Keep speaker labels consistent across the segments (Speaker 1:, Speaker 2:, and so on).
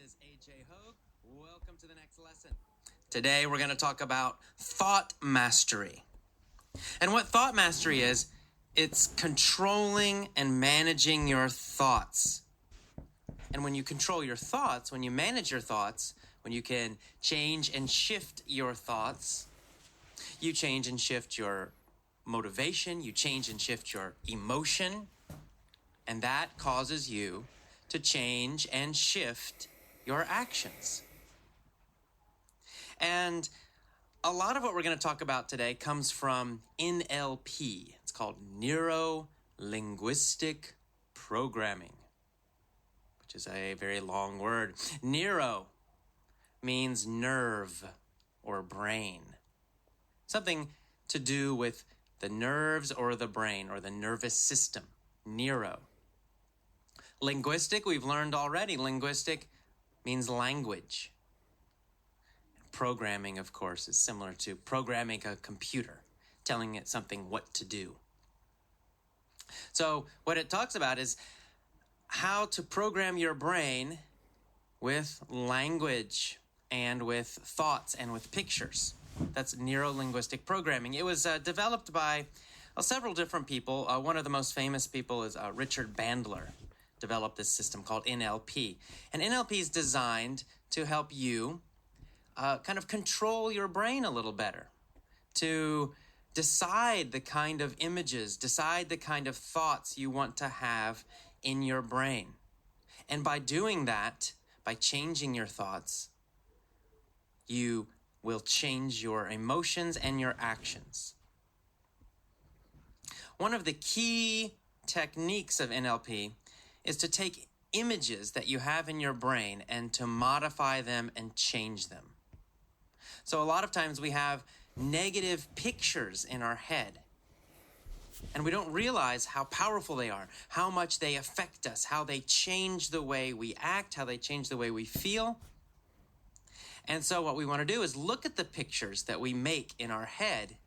Speaker 1: is AJ Hogue. Welcome to the next lesson. Today we're going to talk about thought mastery. And what thought mastery is, it's controlling and managing your thoughts. And when you control your thoughts, when you manage your thoughts, when you can change and shift your thoughts, you change and shift your motivation, you change and shift your emotion, and that causes you to change and shift your actions. And a lot of what we're going to talk about today comes from NLP. It's called Neuro-Linguistic Programming, which is a very long word. Neuro means nerve or brain. Something to do with the nerves or the brain or the nervous system. Neuro. Linguistic, we've learned already. Linguistic means language. Programming, of course, is similar to programming a computer, telling it something what to do. So what it talks about is how to program your brain with language and with thoughts and with pictures. That's neuro-linguistic programming. It was developed by several different people. One of the most famous people is Richard Bandler. Developed this system called NLP. And NLP is designed to help you kind of control your brain a little better, to decide the kind of images, decide the kind of thoughts you want to have in your brain. And by doing that, by changing your thoughts, you will change your emotions and your actions. One of the key techniques of NLP is to take images that you have in your brain and to modify them and change them. So a lot of times we have negative pictures in our head, and we don't realize how powerful they are, how much they affect us, how they change the way we act, how they change the way we feel. And so what we want to do is look at the pictures that we make in our head,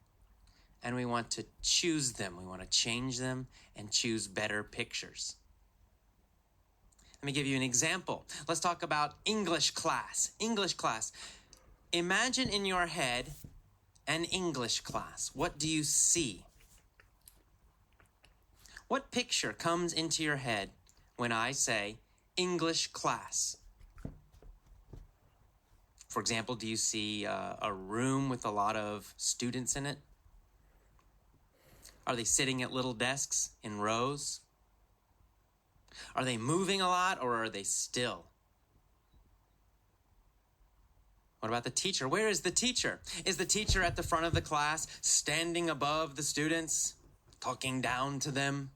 Speaker 1: and we want to choose them. We want to change them and choose better pictures. Let me give you an example. Let's talk about English class. English class. Imagine in your head an English class. What do you see? What picture comes into your head when I say English class? For example, do you see a room with a lot of students in it? Are they sitting at little desks in rows? Are they moving a lot, or are they still? What about the teacher? Where is the teacher? Is the teacher at the front of the class, standing above the students, talking down to them?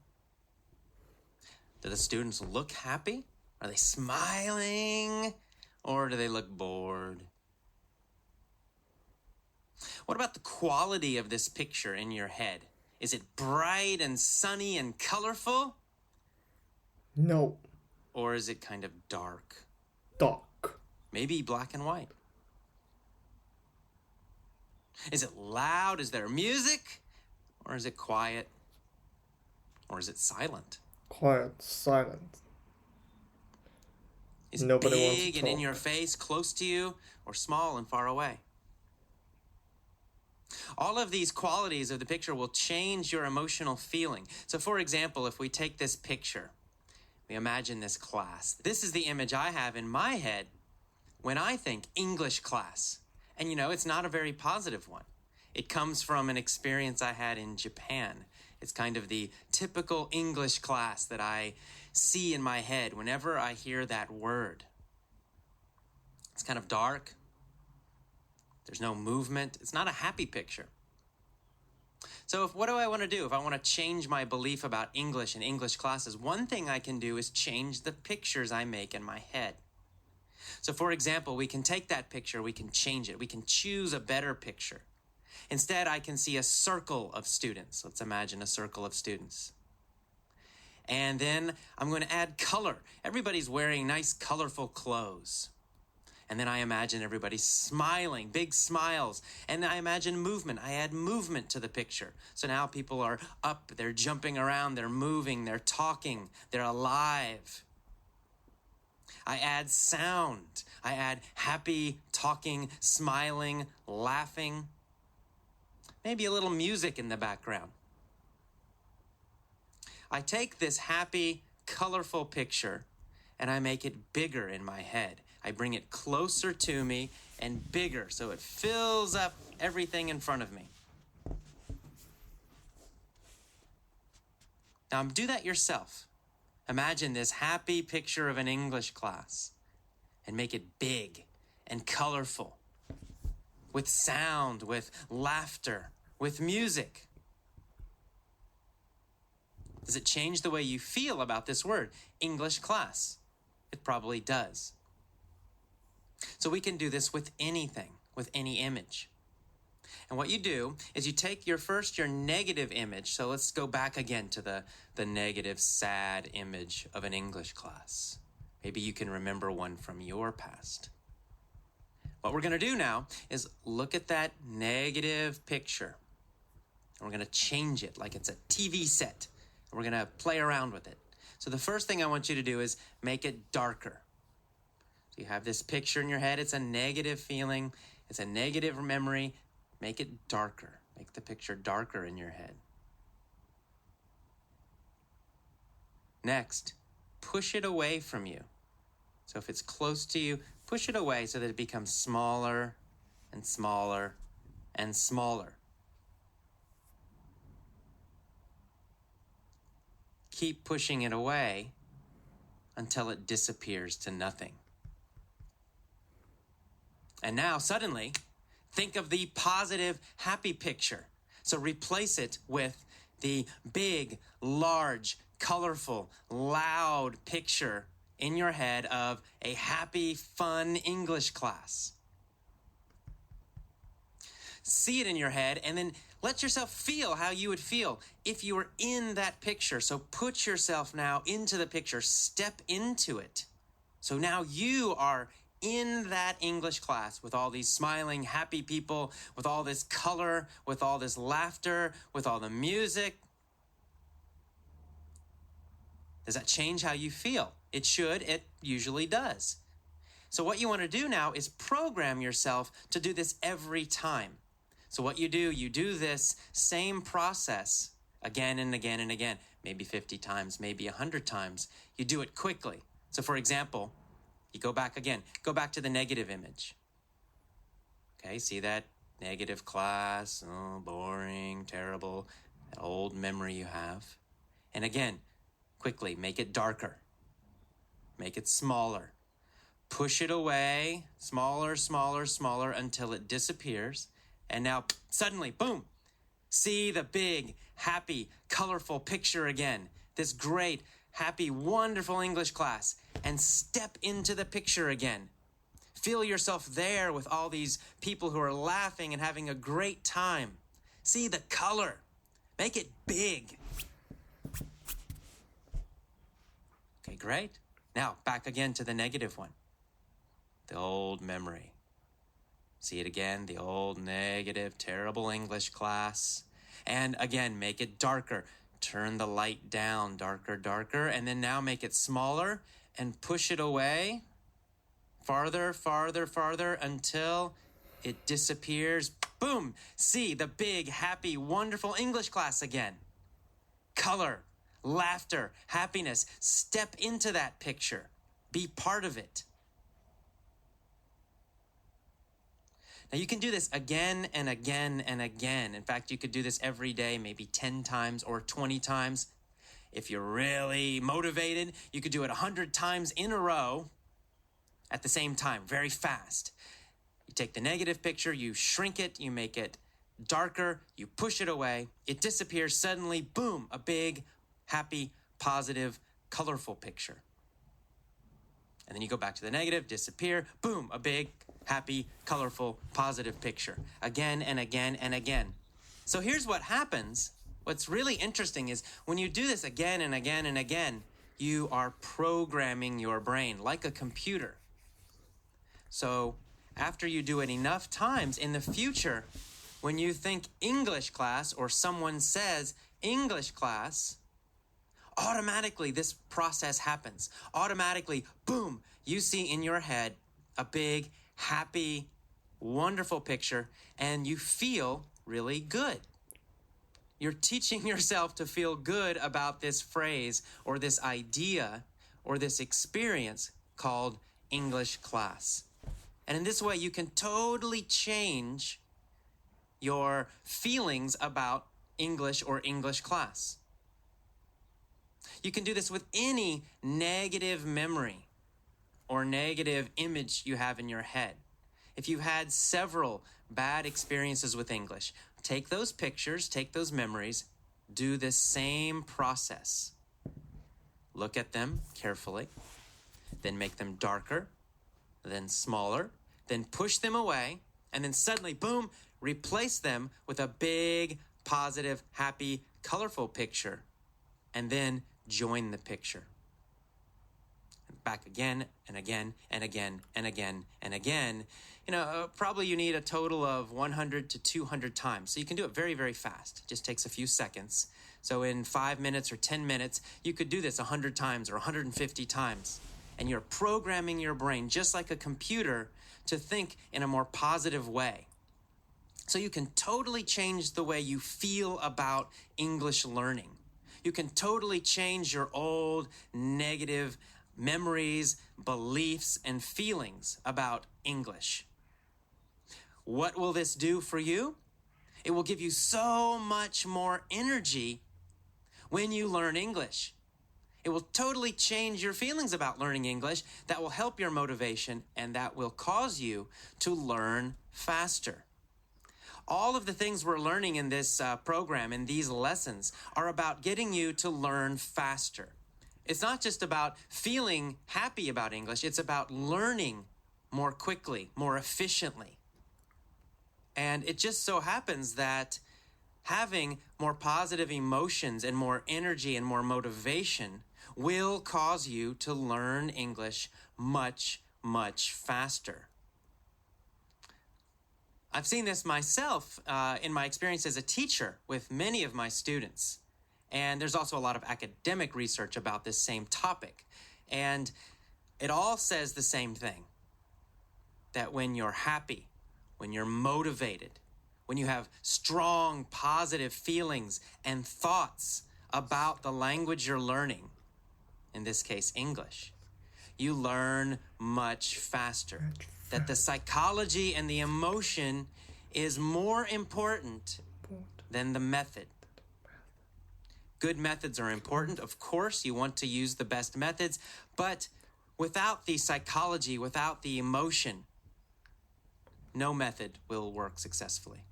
Speaker 1: Do the students look happy? Are they smiling? Or do they look bored? What about the quality of this picture in your head? Is it bright and sunny and colorful?
Speaker 2: No.
Speaker 1: Or is it kind of dark?
Speaker 2: Dark.
Speaker 1: Maybe black and white. Is it loud? Is there music? Or is it quiet? Or is it silent?
Speaker 2: Quiet. Silent.
Speaker 1: Is it
Speaker 2: Nobody wants to
Speaker 1: big and in
Speaker 2: talk.
Speaker 1: your face, close to you, or small and far away? All of these qualities of the picture will change your emotional feeling. So for example, if we take this picture, we imagine this class. This is the image I have in my head when I think English class. And you know, it's not a very positive one. It comes from an experience I had in Japan. It's kind of the typical English class that I see in my head whenever I hear that word. It's kind of dark. There's no movement. It's not a happy picture. So what do I want to do? If I want to change my belief about English and English classes, one thing I can do is change the pictures I make in my head. So for example, we can take that picture, we can change it. We can choose a better picture. Instead, I can see a circle of students. Let's imagine a circle of students. And then I'm going to add color. Everybody's wearing nice, colorful clothes. And then I imagine everybody smiling, big smiles. And I imagine movement. I add movement to the picture. So now people are up, they're jumping around, they're moving, they're talking, they're alive. I add sound. I add happy, talking, smiling, laughing. Maybe a little music in the background. I take this happy, colorful picture and I make it bigger in my head. I bring it closer to me and bigger so it fills up everything in front of me. Now do that yourself. Imagine this happy picture of an English class and make it big and colorful with sound, with laughter, with music. Does it change the way you feel about this word, English class? It probably does. So we can do this with anything, with any image. And what you do is you take your negative image. So let's go back again to the negative, sad image of an English class. Maybe you can remember one from your past. What we're going to do now is look at that negative picture. And we're going to change it like it's a TV set. And we're going to play around with it. So the first thing I want you to do is make it darker. So you have this picture in your head. It's a negative feeling. It's a negative memory. Make it darker. Make the picture darker in your head. Next, push it away from you. So if it's close to you, push it away so that it becomes smaller and smaller and smaller. Keep pushing it away until it disappears to nothing. And now, suddenly, think of the positive, happy picture. So replace it with the big, large, colorful, loud picture in your head of a happy, fun English class. See it in your head and then let yourself feel how you would feel if you were in that picture. So put yourself now into the picture. Step into it. So now you are in that English class with all these smiling, happy people, with all this color, with all this laughter, with all the music. Does that change how you feel? It should. It usually does. So what you want to do now is program yourself to do this every time. So what you do this same process again and again and again, maybe 50 times, maybe 100 times. You do it quickly. So for example, you go back again. Go back to the negative image. Okay, see that negative class? Oh, boring, terrible, that old memory you have. And again, quickly, make it darker. Make it smaller. Push it away, smaller, smaller, smaller, until it disappears. And now, suddenly, boom, see the big, happy, colorful picture again. This great, happy, wonderful English class. And step into the picture again. Feel yourself there with all these people who are laughing and having a great time. See the color. Make it big. Okay, great. Now, back again to the negative one. The old memory. See it again, the old negative, terrible English class. And again, make it darker. Turn the light down, darker, darker. And then now make it smaller and push it away. Farther, farther, farther until it disappears. Boom! See the big, happy, wonderful English class again. Color, laughter, happiness. Step into that picture. Be part of it. Now you can do this again and again and again. In fact, you could do this every day, maybe 10 times or 20 times. If you're really motivated, you could do it 100 times in a row at the same time, very fast. You take the negative picture, you shrink it, you make it darker, you push it away, it disappears suddenly, boom, a big, happy, positive, colorful picture. And then you go back to the negative, disappear, boom, a big, happy, colorful, positive picture. Again and again and again. So here's what happens. What's really interesting is when you do this again and again and again, you are programming your brain like a computer. So after you do it enough times in the future, when you think English class or someone says English class, automatically this process happens. Automatically, boom, you see in your head a big, happy, wonderful picture, and you feel really good. You're teaching yourself to feel good about this phrase or this idea or this experience called English class. And in this way, you can totally change your feelings about English or English class. You can do this with any negative memory or negative image you have in your head. If you've had several bad experiences with English, take those pictures, take those memories, do this same process. Look at them carefully, then make them darker, then smaller, then push them away, and then suddenly, boom, replace them with a big, positive, happy, colorful picture, and then join the picture. Back again and again and again and again and again. Probably you need a total of 100 to 200 times. So you can do it very, very fast. It just takes a few seconds. So in 5 minutes or 10 minutes, you could do this 100 times or 150 times. And you're programming your brain just like a computer to think in a more positive way. So you can totally change the way you feel about English learning. You can totally change your old negative memories, beliefs, and feelings about English. What will this do for you? It will give you so much more energy when you learn English. It will totally change your feelings about learning English. That will help your motivation, and that will cause you to learn faster. All of the things we're learning in this program, in these lessons, are about getting you to learn faster. It's not just about feeling happy about English. It's about learning more quickly, more efficiently. And it just so happens that having more positive emotions and more energy and more motivation will cause you to learn English much, much faster. I've seen this myself in my experience as a teacher with many of my students. And there's also a lot of academic research about this same topic. And it all says the same thing, that when you're happy, when you're motivated, when you have strong, positive feelings and thoughts about the language you're learning, in this case, English, you learn much faster. That the psychology and the emotion is more important than the method. Good methods are important. Of course, you want to use the best methods, but without the psychology, without the emotion, no method will work successfully.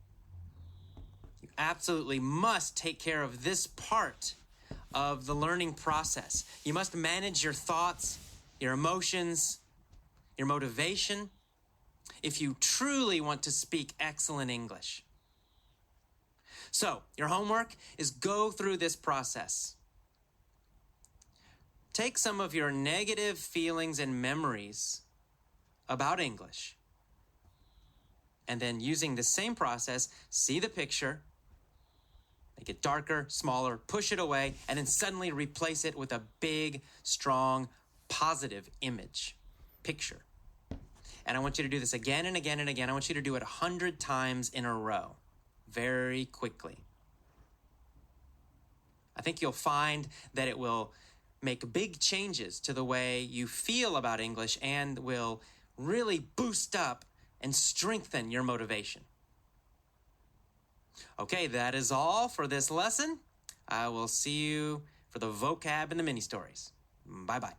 Speaker 1: You absolutely must take care of this part of the learning process. You must manage your thoughts, your emotions, your motivation, if you truly want to speak excellent English. So, your homework is go through this process. Take some of your negative feelings and memories about English, and then using the same process, see the picture, make it darker, smaller, push it away, and then suddenly replace it with a big, strong, positive image, picture. And I want you to do this again and again and again. I want you to do it 100 times in a row, very quickly. I think you'll find that it will make big changes to the way you feel about English and will really boost up and strengthen your motivation. Okay, that is all for this lesson. I will see you for the vocab and the mini stories. Bye-bye.